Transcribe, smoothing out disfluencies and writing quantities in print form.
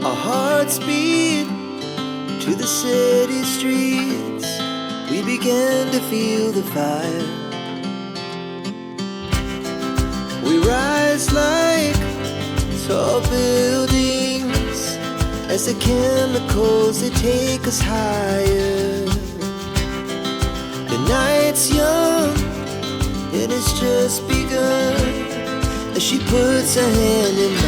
Our hearts beat to the city streets. We began to feel the fire. We rise like tall buildings as the chemicals, they take us higher. The night's young, it has just begun as she puts her hand in